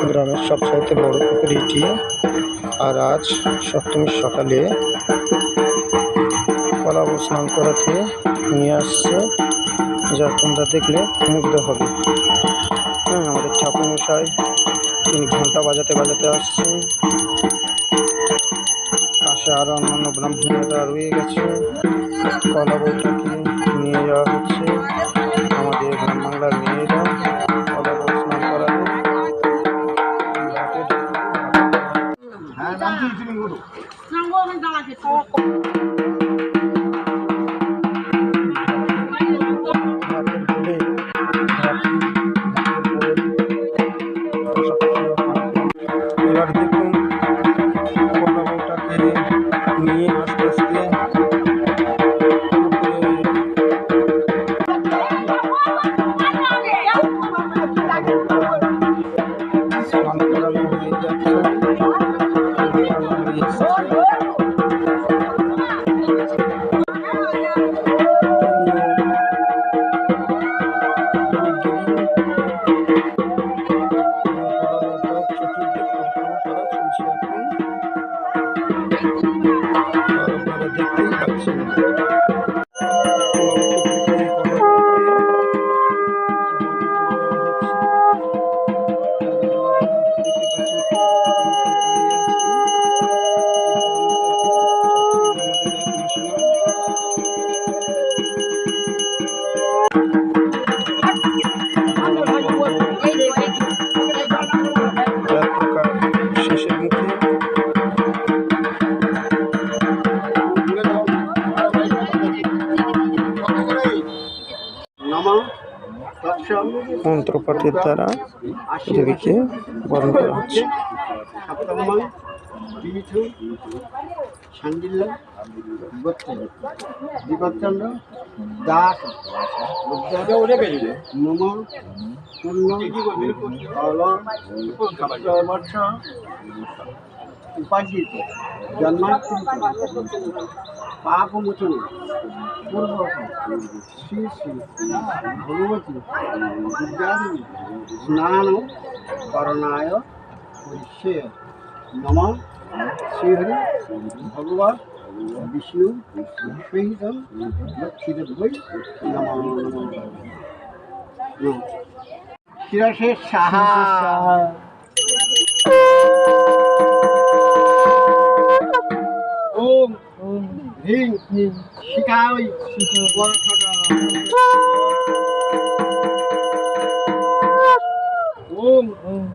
গ্রামের সবচাইতে বড় পুকুর এটি। আর আজ সপ্তমীর সকালে কলাবউ স্নান করাতে নিয়ে আসছে, যা তোমরা দেখলে মুগ্ধ হবে। আমাদের ঠাকুরমশাই তিনি ঘন্টা বাজাতে বাজাতে আসছেন। পাশে আরো অন্যান্য ব্রাহ্মণরা রয়ে গেছে। কলাবউটাকে নিয়ে যাওয়া হচ্ছে। আমাদের গ্রাম বাংলার মেয়েরা কলাবউ স্নান করাবে। এবার দেখুন কলাবউটাকে নিয়ে আস্তে আস্তে স্নান করানো হয়ে যাচ্ছে। দেখতেই পাচ্ছেন শেষের মুখে মন্ত্রপাঠের দ্বারা দেবীকে বরণ করা হচ্ছে। উপার্জিত জন্মান্তরিত পাপ মোচন পূর্বক শ্রী শ্রী ভগবতী বিদ্যাদেবী স্নান করণায় পরিষেয় নমঃ শ্রীহরি ভগবান বিষ্ণু সহিত লক্ষ্মীদেবৈ নমঃ নমঃ। শিরসে সাহা ওম হ্রিং শিখাই ওম